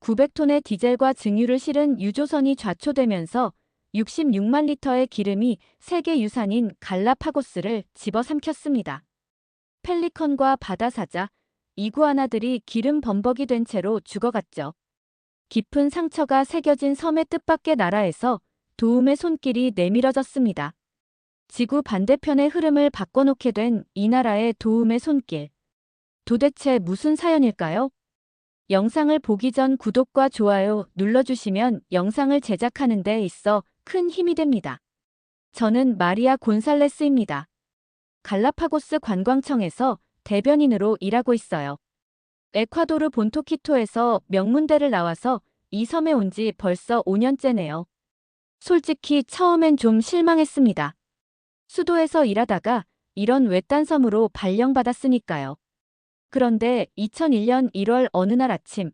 900톤의 디젤과 증유를 실은 유조선이 좌초되면서 66만 리터의 기름이 세계 유산인 갈라파고스를 집어삼켰습니다. 펠리컨과 바다사자, 이구아나들이 기름 범벅이 된 채로 죽어갔죠. 깊은 상처가 새겨진 섬의 뜻밖의 나라에서 도움의 손길이 내밀어졌습니다. 지구 반대편의 흐름을 바꿔놓게 된 이 나라의 도움의 손길. 도대체 무슨 사연일까요? 영상을 보기 전 구독과 좋아요 눌러주시면 영상을 제작하는 데 있어 큰 힘이 됩니다. 저는 마리아 곤살레스입니다. 갈라파고스 관광청에서 대변인으로 일하고 있어요. 에콰도르 본토키토에서 명문대를 나와서 이 섬에 온 지 벌써 5년째네요. 솔직히 처음엔 좀 실망했습니다. 수도에서 일하다가 이런 외딴 섬으로 발령받았으니까요. 그런데 2001년 1월 어느 날 아침,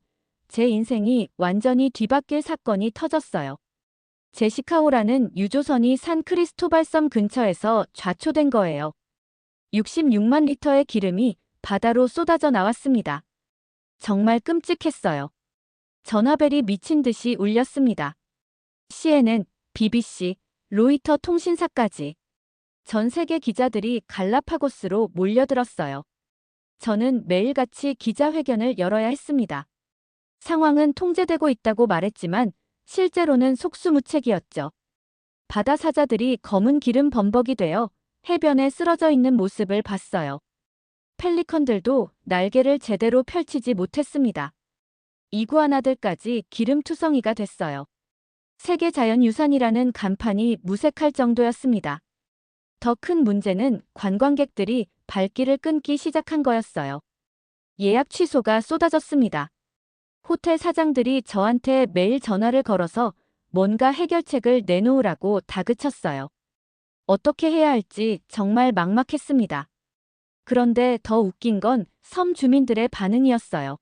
제 인생이 완전히 뒤바뀔 사건이 터졌어요. 제시카호라는 유조선이 산 크리스토발 섬 근처에서 좌초된 거예요. 66만 리터의 기름이 바다로 쏟아져 나왔습니다. 정말 끔찍했어요. 전화벨이 미친 듯이 울렸습니다. CNN, BBC, 로이터 통신사까지. 전 세계 기자들이 갈라파고스로 몰려들었어요. 저는 매일같이 기자회견을 열어야 했습니다. 상황은 통제되고 있다고 말했지만 실제로는 속수무책이었죠. 바다 사자들이 검은 기름 범벅이 되어 해변에 쓰러져 있는 모습을 봤어요. 펠리컨들도 날개를 제대로 펼치지 못했습니다. 이구아나들까지 기름투성이가 됐어요. 세계자연유산이라는 간판이 무색할 정도였습니다. 더 큰 문제는 관광객들이 발길을 끊기 시작한 거였어요. 예약 취소가 쏟아졌습니다. 호텔 사장들이 저한테 매일 전화를 걸어서 뭔가 해결책을 내놓으라고 다그쳤어요. 어떻게 해야 할지 정말 막막했습니다. 그런데 더 웃긴 건 섬 주민들의 반응이었어요.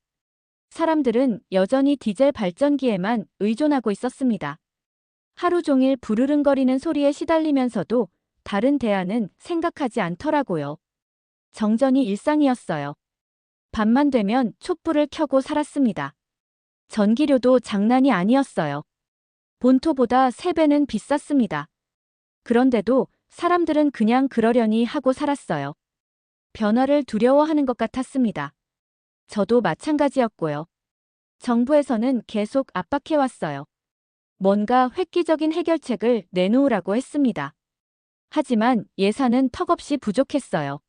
사람들은 여전히 디젤 발전기에만 의존하고 있었습니다. 하루 종일 부르릉거리는 소리에 시달리면서도 다른 대안은 생각하지 않더라고요. 정전이 일상이었어요. 밤만 되면 촛불을 켜고 살았습니다. 전기료도 장난이 아니었어요. 본토보다 3배는 비쌌습니다. 그런데도 사람들은 그냥 그러려니 하고 살았어요. 변화를 두려워하는 것 같았습니다. 저도 마찬가지였고요. 정부에서는 계속 압박해왔어요. 뭔가 획기적인 해결책을 내놓으라고 했습니다. 하지만 예산은 턱없이 부족했어요.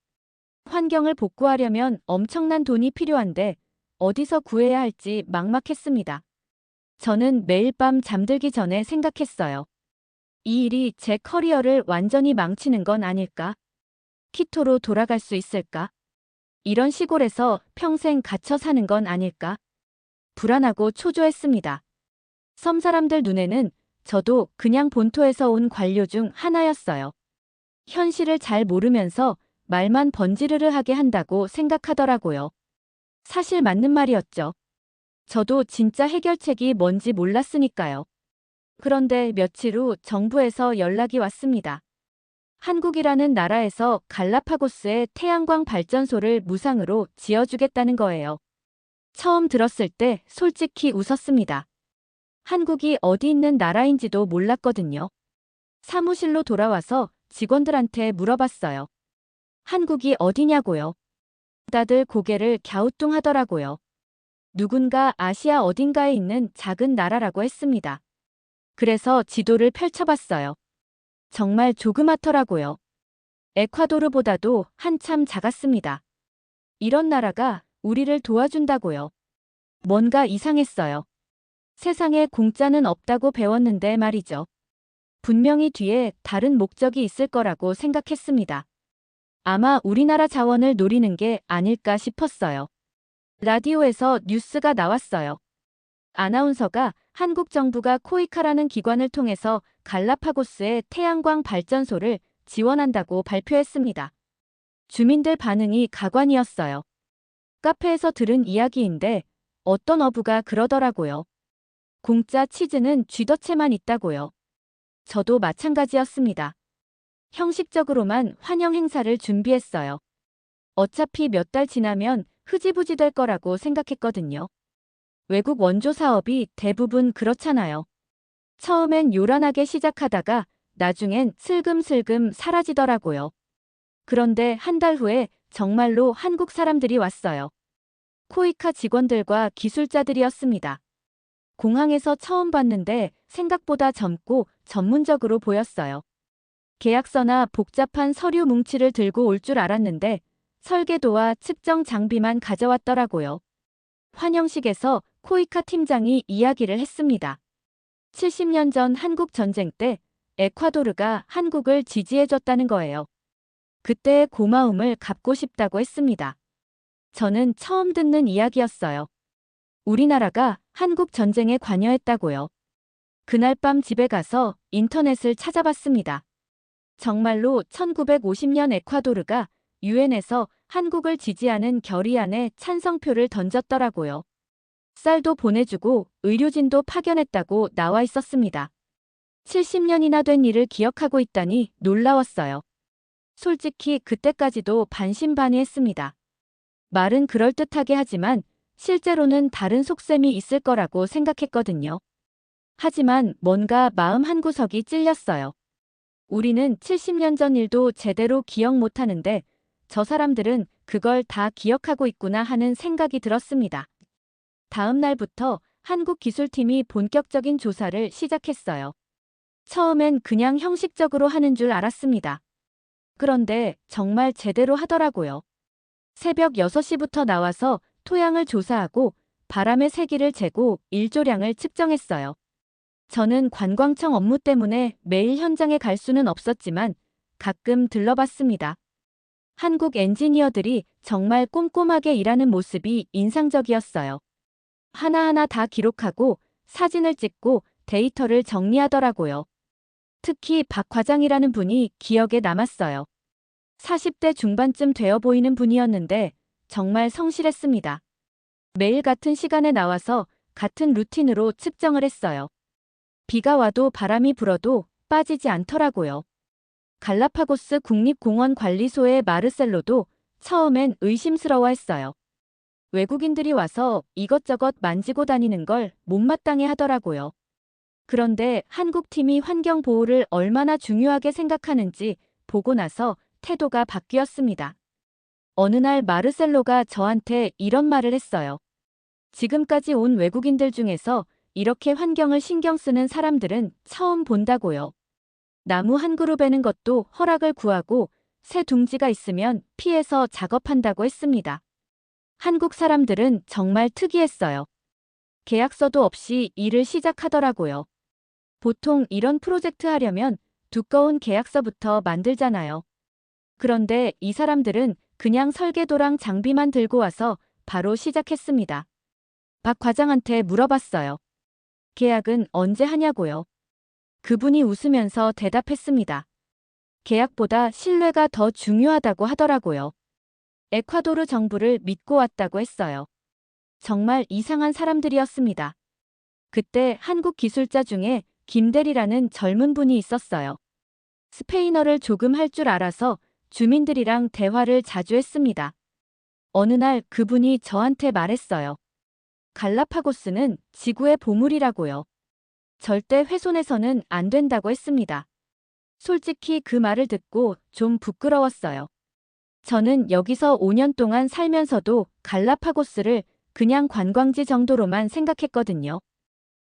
환경을 복구하려면 엄청난 돈이 필요한데 어디서 구해야 할지 막막했습니다. 저는 매일 밤 잠들기 전에 생각했어요. 이 일이 제 커리어를 완전히 망치는 건 아닐까? 키토로 돌아갈 수 있을까? 이런 시골에서 평생 갇혀 사는 건 아닐까? 불안하고 초조했습니다. 섬 사람들 눈에는 저도 그냥 본토에서 온 관료 중 하나였어요. 현실을 잘 모르면서 말만 번지르르하게 한다고 생각하더라고요. 사실 맞는 말이었죠. 저도 진짜 해결책이 뭔지 몰랐으니까요. 그런데 며칠 후 정부에서 연락이 왔습니다. 한국이라는 나라에서 갈라파고스에 태양광 발전소를 무상으로 지어주겠다는 거예요. 처음 들었을 때 솔직히 웃었습니다. 한국이 어디 있는 나라인지도 몰랐거든요. 사무실로 돌아와서 직원들한테 물어봤어요. 한국이 어디냐고요? 다들 고개를 갸우뚱하더라고요. 누군가 아시아 어딘가에 있는 작은 나라라고 했습니다. 그래서 지도를 펼쳐봤어요. 정말 조그맣더라고요. 에콰도르보다도 한참 작았습니다. 이런 나라가 우리를 도와준다고요. 뭔가 이상했어요. 세상에 공짜는 없다고 배웠는데 말이죠. 분명히 뒤에 다른 목적이 있을 거라고 생각했습니다. 아마 우리나라 자원을 노리는 게 아닐까 싶었어요. 라디오에서 뉴스가 나왔어요. 아나운서가 한국 정부가 코이카라는 기관을 통해서 갈라파고스의 태양광 발전소를 지원한다고 발표했습니다. 주민들 반응이 가관이었어요. 카페에서 들은 이야기인데 어떤 어부가 그러더라고요. 공짜 치즈는 쥐덫에만 있다고요. 저도 마찬가지였습니다. 형식적으로만 환영 행사를 준비했어요. 어차피 몇 달 지나면 흐지부지 될 거라고 생각했거든요. 외국 원조 사업이 대부분 그렇잖아요. 처음엔 요란하게 시작하다가 나중엔 슬금슬금 사라지더라고요. 그런데 한 달 후에 정말로 한국 사람들이 왔어요. 코이카 직원들과 기술자들이었습니다. 공항에서 처음 봤는데 생각보다 젊고 전문적으로 보였어요. 계약서나 복잡한 서류 뭉치를 들고 올 줄 알았는데 설계도와 측정 장비만 가져왔더라고요. 환영식에서 코이카 팀장이 이야기를 했습니다. 70년 전 한국 전쟁 때 에콰도르가 한국을 지지해줬다는 거예요. 그때의 고마움을 갚고 싶다고 했습니다. 저는 처음 듣는 이야기였어요. 우리나라가 한국 전쟁에 관여했다고요. 그날 밤 집에 가서 인터넷을 찾아봤습니다. 정말로 1950년 에콰도르가 유엔에서 한국을 지지하는 결의안에 찬성표를 던졌더라고요. 쌀도 보내주고 의료진도 파견했다고 나와 있었습니다. 70년이나 된 일을 기억하고 있다니 놀라웠어요. 솔직히 그때까지도 반신반의했습니다. 말은 그럴듯하게 하지만 실제로는 다른 속셈이 있을 거라고 생각했거든요. 하지만 뭔가 마음 한구석이 찔렸어요. 우리는 70년 전 일도 제대로 기억 못하는데 저 사람들은 그걸 다 기억하고 있구나 하는 생각이 들었습니다. 다음 날부터 한국 기술팀이 본격적인 조사를 시작했어요. 처음엔 그냥 형식적으로 하는 줄 알았습니다. 그런데 정말 제대로 하더라고요. 새벽 6시부터 나와서 토양을 조사하고 바람의 세기를 재고 일조량을 측정했어요. 저는 관광청 업무 때문에 매일 현장에 갈 수는 없었지만 가끔 들러봤습니다. 한국 엔지니어들이 정말 꼼꼼하게 일하는 모습이 인상적이었어요. 하나하나 다 기록하고 사진을 찍고 데이터를 정리하더라고요. 특히 박 과장이라는 분이 기억에 남았어요. 40대 중반쯤 되어 보이는 분이었는데 정말 성실했습니다. 매일 같은 시간에 나와서 같은 루틴으로 측정을 했어요. 비가 와도 바람이 불어도 빠지지 않더라고요. 갈라파고스 국립공원 관리소의 마르셀로도 처음엔 의심스러워했어요. 외국인들이 와서 이것저것 만지고 다니는 걸 못마땅해 하더라고요. 그런데 한국 팀이 환경 보호를 얼마나 중요하게 생각하는지 보고 나서 태도가 바뀌었습니다. 어느 날 마르셀로가 저한테 이런 말을 했어요. 지금까지 온 외국인들 중에서 이렇게 환경을 신경 쓰는 사람들은 처음 본다고요. 나무 한 그루 베는 것도 허락을 구하고 새 둥지가 있으면 피해서 작업한다고 했습니다. 한국 사람들은 정말 특이했어요. 계약서도 없이 일을 시작하더라고요. 보통 이런 프로젝트 하려면 두꺼운 계약서부터 만들잖아요. 그런데 이 사람들은 그냥 설계도랑 장비만 들고 와서 바로 시작했습니다. 박 과장한테 물어봤어요. 계약은 언제 하냐고요. 그분이 웃으면서 대답했습니다. 계약보다 신뢰가 더 중요하다고 하더라고요. 에콰도르 정부를 믿고 왔다고 했어요. 정말 이상한 사람들이었습니다. 그때 한국 기술자 중에 김대리라는 젊은 분이 있었어요. 스페인어를 조금 할 줄 알아서 주민들이랑 대화를 자주 했습니다. 어느 날 그분이 저한테 말했어요. 갈라파고스는 지구의 보물이라고요. 절대 훼손해서는 안 된다고 했습니다. 솔직히 그 말을 듣고 좀 부끄러웠어요. 저는 여기서 5년 동안 살면서도 갈라파고스를 그냥 관광지 정도로만 생각했거든요.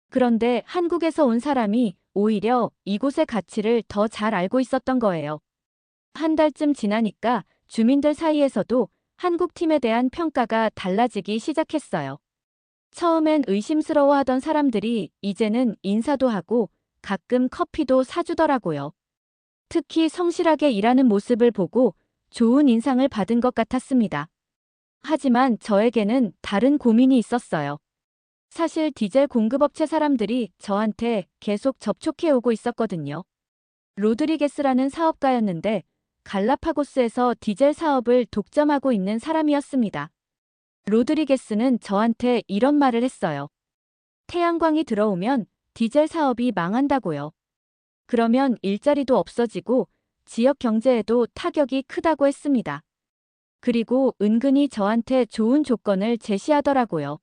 그런데 한국에서 온 사람이 오히려 이곳의 가치를 더 잘 알고 있었던 거예요. 한 달쯤 지나니까 주민들 사이에서도 한국 팀에 대한 평가가 달라지기 시작했어요. 처음엔 의심스러워하던 사람들이 이제는 인사도 하고 가끔 커피도 사주더라고요. 특히 성실하게 일하는 모습을 보고 좋은 인상을 받은 것 같았습니다. 하지만 저에게는 다른 고민이 있었어요. 사실 디젤 공급업체 사람들이 저한테 계속 접촉해 오고 있었거든요. 로드리게스라는 사업가였는데 갈라파고스에서 디젤 사업을 독점하고 있는 사람이었습니다. 로드리게스는 저한테 이런 말을 했어요. 태양광이 들어오면 디젤 사업이 망한다고요. 그러면 일자리도 없어지고 지역 경제에도 타격이 크다고 했습니다. 그리고 은근히 저한테 좋은 조건을 제시하더라고요.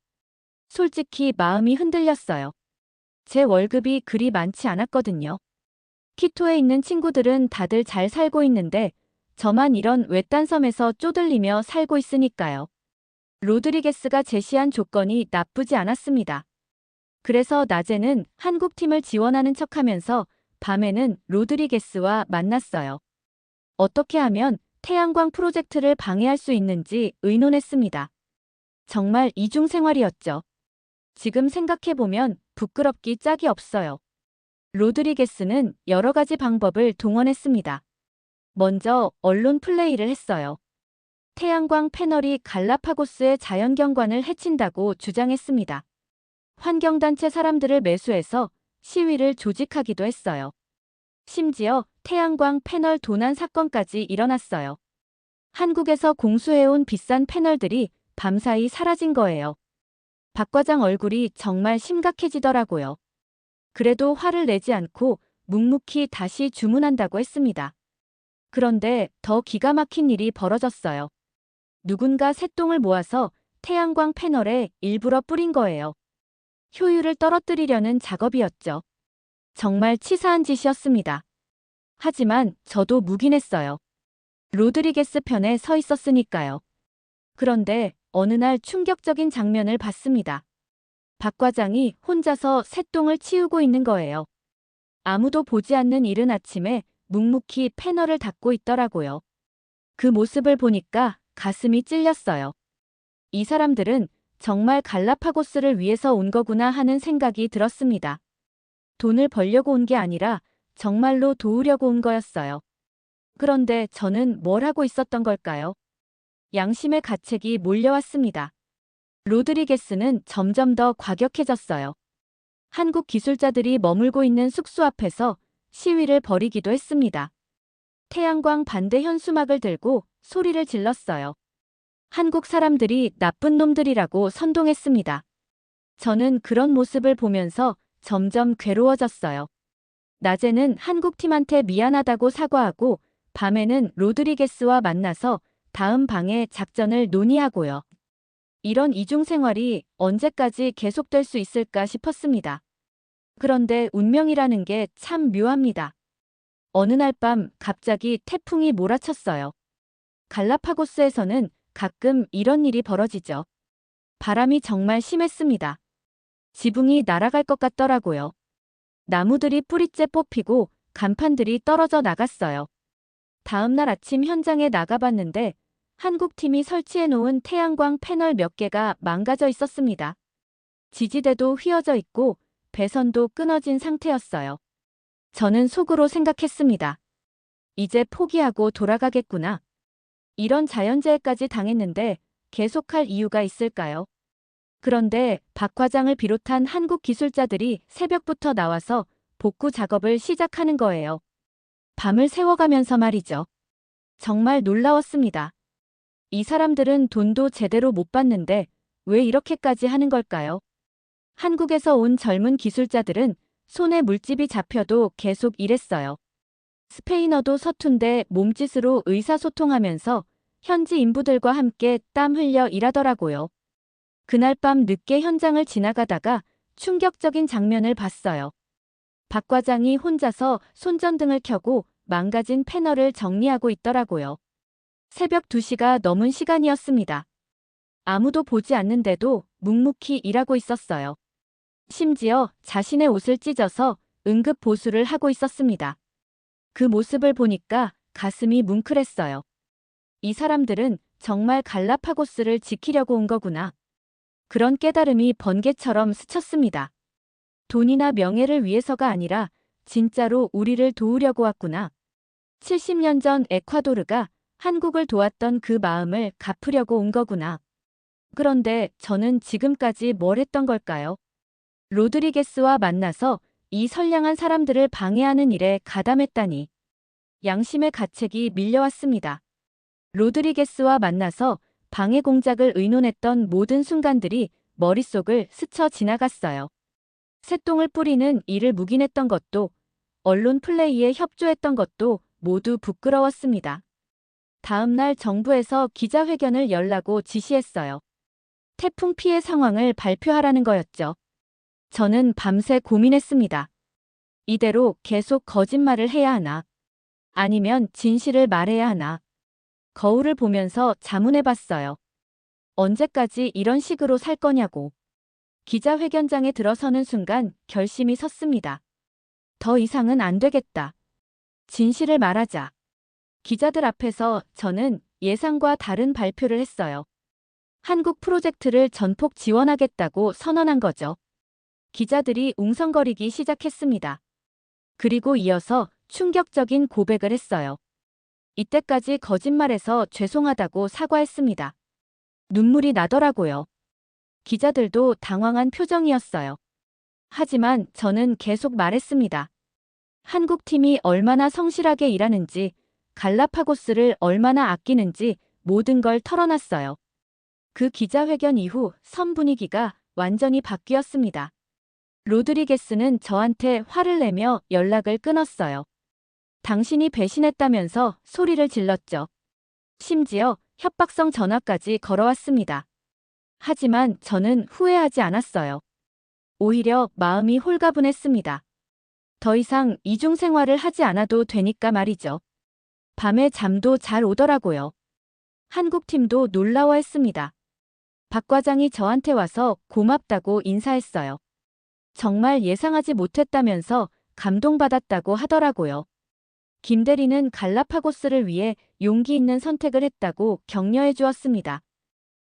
솔직히 마음이 흔들렸어요. 제 월급이 그리 많지 않았거든요. 키토에 있는 친구들은 다들 잘 살고 있는데 저만 이런 외딴 섬에서 쪼들리며 살고 있으니까요. 로드리게스가 제시한 조건이 나쁘지 않았습니다. 그래서 낮에는 한국팀을 지원하는 척하면서 밤에는 로드리게스와 만났어요. 어떻게 하면 태양광 프로젝트를 방해할 수 있는지 의논했습니다. 정말 이중 생활이었죠. 지금 생각해보면 부끄럽기 짝이 없어요. 로드리게스는 여러 가지 방법을 동원했습니다. 먼저 언론 플레이를 했어요. 태양광 패널이 갈라파고스의 자연경관을 해친다고 주장했습니다. 환경단체 사람들을 매수해서 시위를 조직하기도 했어요. 심지어 태양광 패널 도난 사건까지 일어났어요. 한국에서 공수해온 비싼 패널들이 밤사이 사라진 거예요. 박 과장 얼굴이 정말 심각해지더라고요. 그래도 화를 내지 않고 묵묵히 다시 주문한다고 했습니다. 그런데 더 기가 막힌 일이 벌어졌어요. 누군가 새똥을 모아서 태양광 패널에 일부러 뿌린 거예요. 효율을 떨어뜨리려는 작업이었죠. 정말 치사한 짓이었습니다. 하지만 저도 묵인했어요. 로드리게스 편에 서 있었으니까요. 그런데 어느 날 충격적인 장면을 봤습니다. 박 과장이 혼자서 새똥을 치우고 있는 거예요. 아무도 보지 않는 이른 아침에 묵묵히 패널을 닦고 있더라고요. 그 모습을 보니까 가슴이 찔렸어요. 이 사람들은 정말 갈라파고스를 위해서 온 거구나 하는 생각이 들었습니다. 돈을 벌려고 온 게 아니라 정말로 도우려고 온 거였어요. 그런데 저는 뭘 하고 있었던 걸까요? 양심의 가책이 몰려왔습니다. 로드리게스는 점점 더 과격해졌어요. 한국 기술자들이 머물고 있는 숙소 앞에서 시위를 벌이기도 했습니다. 태양광 반대 현수막을 들고 소리를 질렀어요. 한국 사람들이 나쁜 놈들이라고 선동했습니다. 저는 그런 모습을 보면서 점점 괴로워졌어요. 낮에는 한국팀한테 미안하다고 사과하고 밤에는 로드리게스와 만나서 다음 방해 작전을 논의하고요. 이런 이중 생활이 언제까지 계속될 수 있을까 싶었습니다. 그런데 운명이라는 게 참 묘합니다. 어느 날 밤 갑자기 태풍이 몰아쳤어요. 갈라파고스에서는 가끔 이런 일이 벌어지죠. 바람이 정말 심했습니다. 지붕이 날아갈 것 같더라고요. 나무들이 뿌리째 뽑히고 간판들이 떨어져 나갔어요. 다음 날 아침 현장에 나가봤는데 한국팀이 설치해 놓은 태양광 패널 몇 개가 망가져 있었습니다. 지지대도 휘어져 있고 배선도 끊어진 상태였어요. 저는 속으로 생각했습니다. 이제 포기하고 돌아가겠구나. 이런 자연재해까지 당했는데 계속할 이유가 있을까요? 그런데 박 과장을 비롯한 한국 기술자들이 새벽부터 나와서 복구 작업을 시작하는 거예요. 밤을 새워가면서 말이죠. 정말 놀라웠습니다. 이 사람들은 돈도 제대로 못 받는데 왜 이렇게까지 하는 걸까요? 한국에서 온 젊은 기술자들은 손에 물집이 잡혀도 계속 일했어요. 스페인어도 서툰데 몸짓으로 의사소통하면서 현지 인부들과 함께 땀 흘려 일하더라고요. 그날 밤 늦게 현장을 지나가다가 충격적인 장면을 봤어요. 박 과장이 혼자서 손전등을 켜고 망가진 패널을 정리하고 있더라고요. 새벽 2시가 넘은 시간이었습니다. 아무도 보지 않는데도 묵묵히 일하고 있었어요. 심지어 자신의 옷을 찢어서 응급 보수를 하고 있었습니다. 그 모습을 보니까 가슴이 뭉클했어요. 이 사람들은 정말 갈라파고스를 지키려고 온 거구나. 그런 깨달음이 번개처럼 스쳤습니다. 돈이나 명예를 위해서가 아니라 진짜로 우리를 도우려고 왔구나. 70년 전 에콰도르가 한국을 도왔던 그 마음을 갚으려고 온 거구나. 그런데 저는 지금까지 뭘 했던 걸까요? 로드리게스와 만나서 이 선량한 사람들을 방해하는 일에 가담했다니. 양심의 가책이 밀려왔습니다. 로드리게스와 만나서 방해 공작을 의논했던 모든 순간들이 머릿속을 스쳐 지나갔어요. 새똥을 뿌리는 일을 묵인했던 것도, 언론 플레이에 협조했던 것도 모두 부끄러웠습니다. 다음 날 정부에서 기자회견을 열라고 지시했어요. 태풍 피해 상황을 발표하라는 거였죠. 저는 밤새 고민했습니다. 이대로 계속 거짓말을 해야 하나? 아니면 진실을 말해야 하나? 거울을 보면서 자문해봤어요. 언제까지 이런 식으로 살 거냐고. 기자회견장에 들어서는 순간 결심이 섰습니다. 더 이상은 안 되겠다. 진실을 말하자. 기자들 앞에서 저는 예상과 다른 발표를 했어요. 한국 프로젝트를 전폭 지원하겠다고 선언한 거죠. 기자들이 웅성거리기 시작했습니다. 그리고 이어서 충격적인 고백을 했어요. 이때까지 거짓말해서 죄송하다고 사과했습니다. 눈물이 나더라고요. 기자들도 당황한 표정이었어요. 하지만 저는 계속 말했습니다. 한국팀이 얼마나 성실하게 일하는지, 갈라파고스를 얼마나 아끼는지 모든 걸 털어놨어요. 그 기자회견 이후 선 분위기가 완전히 바뀌었습니다. 로드리게스는 저한테 화를 내며 연락을 끊었어요. 당신이 배신했다면서 소리를 질렀죠. 심지어 협박성 전화까지 걸어왔습니다. 하지만 저는 후회하지 않았어요. 오히려 마음이 홀가분했습니다. 더 이상 이중 생활을 하지 않아도 되니까 말이죠. 밤에 잠도 잘 오더라고요. 한국팀도 놀라워했습니다. 박 과장이 저한테 와서 고맙다고 인사했어요. 정말 예상하지 못했다면서 감동받았다고 하더라고요. 김 대리는 갈라파고스를 위해 용기 있는 선택을 했다고 격려해 주었습니다.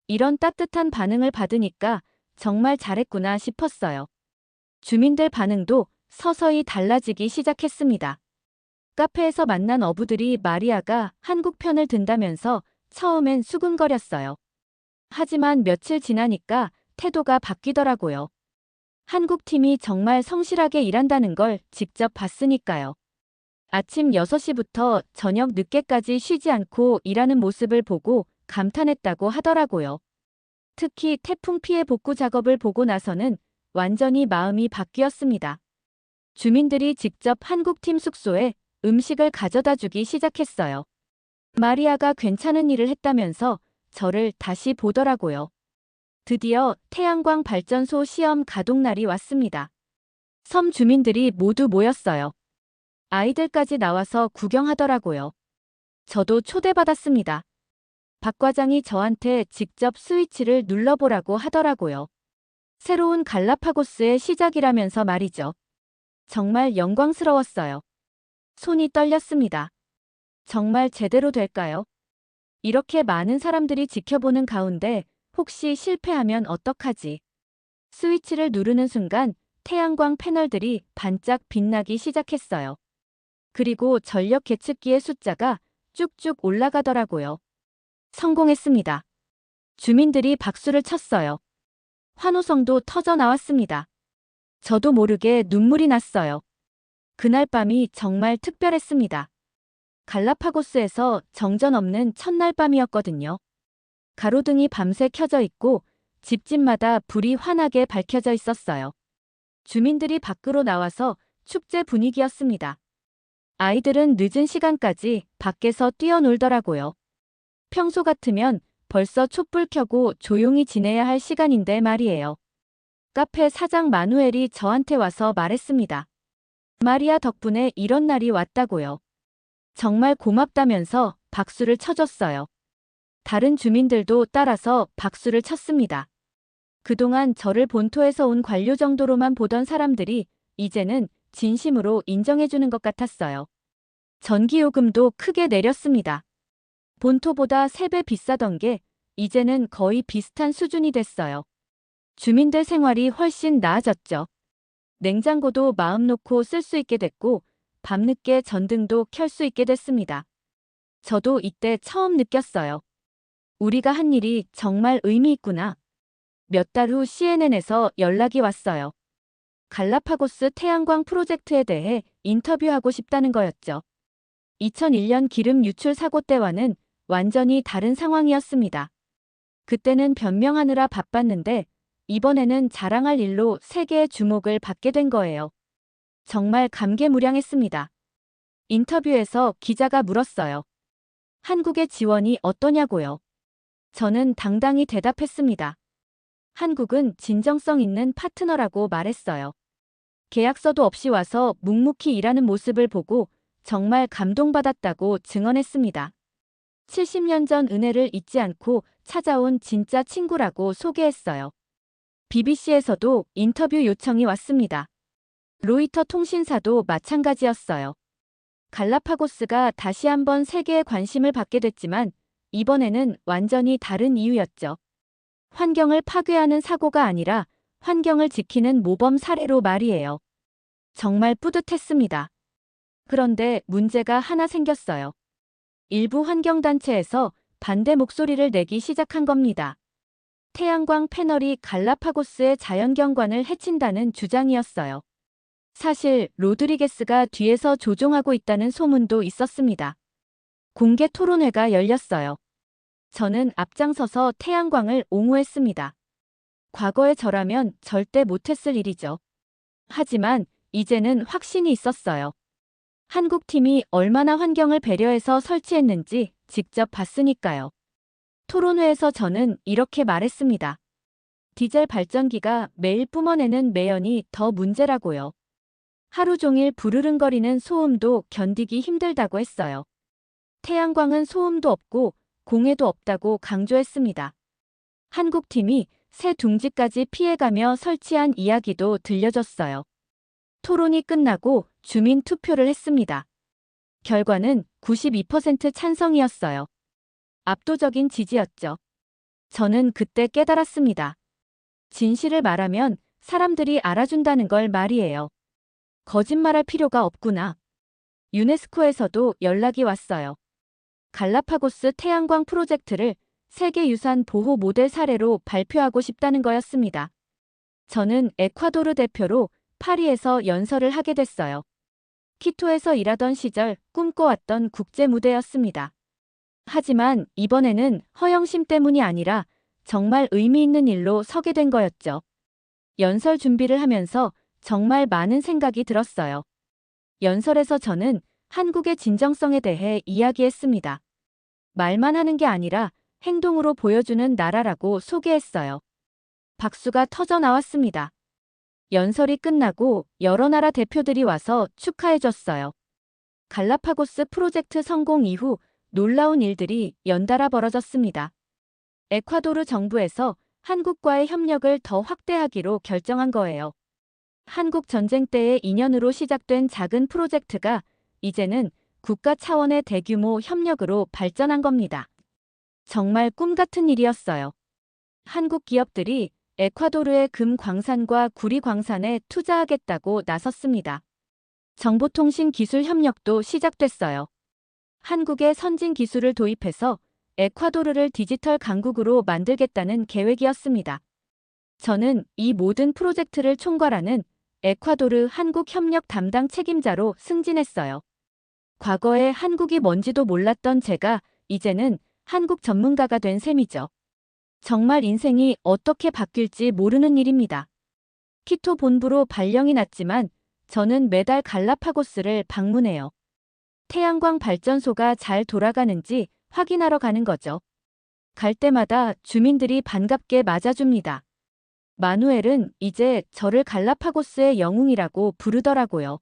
이런 따뜻한 반응을 받으니까 정말 잘했구나 싶었어요. 주민들 반응도 서서히 달라지기 시작했습니다. 카페에서 만난 어부들이 마리아가 한국 편을 든다면서 처음엔 수근거렸어요. 하지만 며칠 지나니까 태도가 바뀌더라고요. 한국팀이 정말 성실하게 일한다는 걸 직접 봤으니까요. 아침 6시부터 저녁 늦게까지 쉬지 않고 일하는 모습을 보고 감탄했다고 하더라고요. 특히 태풍 피해 복구 작업을 보고 나서는 완전히 마음이 바뀌었습니다. 주민들이 직접 한국팀 숙소에 음식을 가져다 주기 시작했어요. 마리아가 괜찮은 일을 했다면서 저를 다시 보더라고요. 드디어 태양광 발전소 시험 가동 날이 왔습니다. 섬 주민들이 모두 모였어요. 아이들까지 나와서 구경하더라고요. 저도 초대받았습니다. 박 과장이 저한테 직접 스위치를 눌러보라고 하더라고요. 새로운 갈라파고스의 시작이라면서 말이죠. 정말 영광스러웠어요. 손이 떨렸습니다. 정말 제대로 될까요? 이렇게 많은 사람들이 지켜보는 가운데 혹시 실패하면 어떡하지? 스위치를 누르는 순간 태양광 패널들이 반짝 빛나기 시작했어요. 그리고 전력 계측기의 숫자가 쭉쭉 올라가더라고요. 성공했습니다. 주민들이 박수를 쳤어요. 환호성도 터져 나왔습니다. 저도 모르게 눈물이 났어요. 그날 밤이 정말 특별했습니다. 갈라파고스에서 정전 없는 첫날 밤이었거든요. 가로등이 밤새 켜져 있고 집집마다 불이 환하게 밝혀져 있었어요. 주민들이 밖으로 나와서 축제 분위기였습니다. 아이들은 늦은 시간까지 밖에서 뛰어놀더라고요. 평소 같으면 벌써 촛불 켜고 조용히 지내야 할 시간인데 말이에요. 카페 사장 마누엘이 저한테 와서 말했습니다. 마리아 덕분에 이런 날이 왔다고요. 정말 고맙다면서 박수를 쳐줬어요. 다른 주민들도 따라서 박수를 쳤습니다. 그동안 저를 본토에서 온 관료 정도로만 보던 사람들이 이제는 진심으로 인정해주는 것 같았어요. 전기요금도 크게 내렸습니다. 본토보다 3배 비싸던 게 이제는 거의 비슷한 수준이 됐어요. 주민들 생활이 훨씬 나아졌죠. 냉장고도 마음 놓고 쓸 수 있게 됐고 밤늦게 전등도 켤 수 있게 됐습니다. 저도 이때 처음 느꼈어요. 우리가 한 일이 정말 의미 있구나. 몇 달 후 CNN에서 연락이 왔어요. 갈라파고스 태양광 프로젝트에 대해 인터뷰하고 싶다는 거였죠. 2001년 기름 유출 사고 때와는 완전히 다른 상황이었습니다. 그때는 변명하느라 바빴는데 이번에는 자랑할 일로 세계의 주목을 받게 된 거예요. 정말 감개무량했습니다. 인터뷰에서 기자가 물었어요. 한국의 지원이 어떠냐고요? 저는 당당히 대답했습니다. 한국은 진정성 있는 파트너라고 말했어요. 계약서도 없이 와서 묵묵히 일하는 모습을 보고 정말 감동받았다고 증언했습니다. 70년 전 은혜를 잊지 않고 찾아온 진짜 친구라고 소개했어요. BBC에서도 인터뷰 요청이 왔습니다. 로이터 통신사도 마찬가지였어요. 갈라파고스가 다시 한번 세계의 관심을 받게 됐지만 이번에는 완전히 다른 이유였죠. 환경을 파괴하는 사고가 아니라 환경을 지키는 모범 사례로 말이에요. 정말 뿌듯했습니다. 그런데 문제가 하나 생겼어요. 일부 환경단체에서 반대 목소리를 내기 시작한 겁니다. 태양광 패널이 갈라파고스의 자연경관을 해친다는 주장이었어요. 사실 로드리게스가 뒤에서 조종하고 있다는 소문도 있었습니다. 공개 토론회가 열렸어요. 저는 앞장서서 태양광을 옹호했습니다. 과거의 저라면 절대 못했을 일이죠. 하지만 이제는 확신이 있었어요. 한국 팀이 얼마나 환경을 배려해서 설치했는지 직접 봤으니까요. 토론회에서 저는 이렇게 말했습니다. 디젤 발전기가 매일 뿜어내는 매연이 더 문제라고요. 하루 종일 부르릉거리는 소음도 견디기 힘들다고 했어요. 태양광은 소음도 없고 공해도 없다고 강조했습니다. 한국팀이 새 둥지까지 피해가며 설치한 이야기도 들려줬어요. 토론이 끝나고 주민 투표를 했습니다. 결과는 92% 찬성이었어요. 압도적인 지지였죠. 저는 그때 깨달았습니다. 진실을 말하면 사람들이 알아준다는 걸 말이에요. 거짓말할 필요가 없구나. 유네스코에서도 연락이 왔어요. 갈라파고스 태양광 프로젝트를 세계유산 보호 모델 사례로 발표하고 싶다는 거였습니다. 저는 에콰도르 대표로 파리에서 연설을 하게 됐어요. 키토에서 일하던 시절 꿈꿔왔던 국제 무대였습니다. 하지만 이번에는 허영심 때문이 아니라 정말 의미 있는 일로 서게 된 거였죠. 연설 준비를 하면서 정말 많은 생각이 들었어요. 연설에서 저는 한국의 진정성에 대해 이야기했습니다. 말만 하는 게 아니라 행동으로 보여주는 나라라고 소개했어요. 박수가 터져 나왔습니다. 연설이 끝나고 여러 나라 대표들이 와서 축하해줬어요. 갈라파고스 프로젝트 성공 이후 놀라운 일들이 연달아 벌어졌습니다. 에콰도르 정부에서 한국과의 협력을 더 확대하기로 결정한 거예요. 한국 전쟁 때의 인연으로 시작된 작은 프로젝트가 이제는 국가 차원의 대규모 협력으로 발전한 겁니다. 정말 꿈 같은 일이었어요. 한국 기업들이 에콰도르의 금 광산과 구리 광산에 투자하겠다고 나섰습니다. 정보통신 기술 협력도 시작됐어요. 한국의 선진 기술을 도입해서 에콰도르를 디지털 강국으로 만들겠다는 계획이었습니다. 저는 이 모든 프로젝트를 총괄하는 에콰도르 한국 협력 담당 책임자로 승진했어요. 과거에 한국이 뭔지도 몰랐던 제가 이제는 한국 전문가가 된 셈이죠. 정말 인생이 어떻게 바뀔지 모르는 일입니다. 키토 본부로 발령이 났지만 저는 매달 갈라파고스를 방문해요. 태양광 발전소가 잘 돌아가는지 확인하러 가는 거죠. 갈 때마다 주민들이 반갑게 맞아줍니다. 마누엘은 이제 저를 갈라파고스의 영웅이라고 부르더라고요.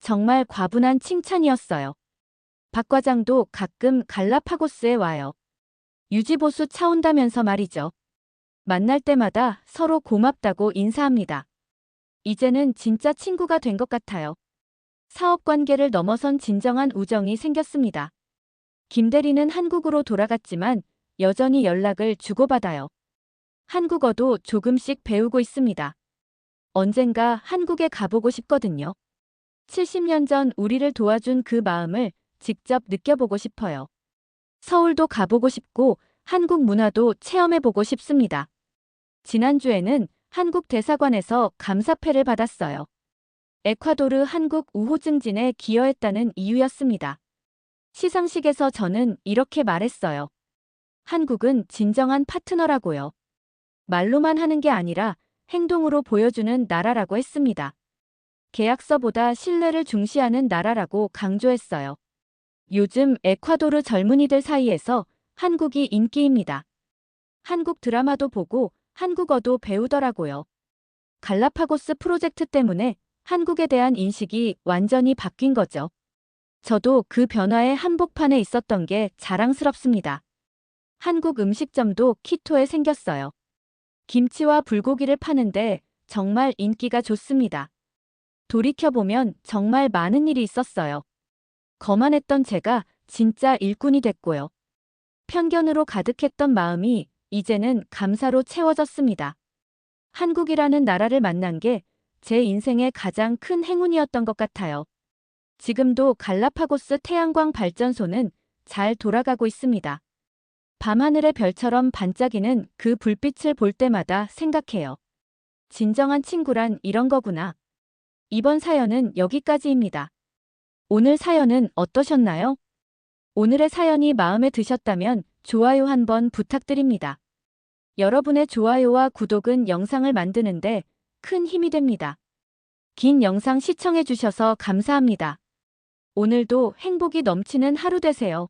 정말 과분한 칭찬이었어요. 박 과장도 가끔 갈라파고스에 와요. 유지보수 차 온다면서 말이죠. 만날 때마다 서로 고맙다고 인사합니다. 이제는 진짜 친구가 된 것 같아요. 사업 관계를 넘어선 진정한 우정이 생겼습니다. 김 대리는 한국으로 돌아갔지만 여전히 연락을 주고받아요. 한국어도 조금씩 배우고 있습니다. 언젠가 한국에 가보고 싶거든요. 70년 전 우리를 도와준 그 마음을 직접 느껴보고 싶어요. 서울도 가보고 싶고 한국 문화도 체험해보고 싶습니다. 지난주에는 한국 대사관에서 감사패를 받았어요. 에콰도르 한국 우호 증진에 기여했다는 이유였습니다. 시상식에서 저는 이렇게 말했어요. 한국은 진정한 파트너라고요. 말로만 하는 게 아니라 행동으로 보여주는 나라라고 했습니다. 계약서보다 신뢰를 중시하는 나라라고 강조했어요. 요즘 에콰도르 젊은이들 사이에서 한국이 인기입니다. 한국 드라마도 보고 한국어도 배우더라고요. 갈라파고스 프로젝트 때문에 한국에 대한 인식이 완전히 바뀐 거죠. 저도 그 변화의 한복판에 있었던 게 자랑스럽습니다. 한국 음식점도 키토에 생겼어요. 김치와 불고기를 파는데 정말 인기가 좋습니다. 돌이켜보면 정말 많은 일이 있었어요. 거만했던 제가 진짜 일꾼이 됐고요. 편견으로 가득했던 마음이 이제는 감사로 채워졌습니다. 한국이라는 나라를 만난 게 제 인생의 가장 큰 행운이었던 것 같아요. 지금도 갈라파고스 태양광 발전소는 잘 돌아가고 있습니다. 밤하늘의 별처럼 반짝이는 그 불빛을 볼 때마다 생각해요. 진정한 친구란 이런 거구나. 이번 사연은 여기까지입니다. 오늘 사연은 어떠셨나요? 오늘의 사연이 마음에 드셨다면 좋아요 한번 부탁드립니다. 여러분의 좋아요와 구독은 영상을 만드는데 큰 힘이 됩니다. 긴 영상 시청해주셔서 감사합니다. 오늘도 행복이 넘치는 하루 되세요.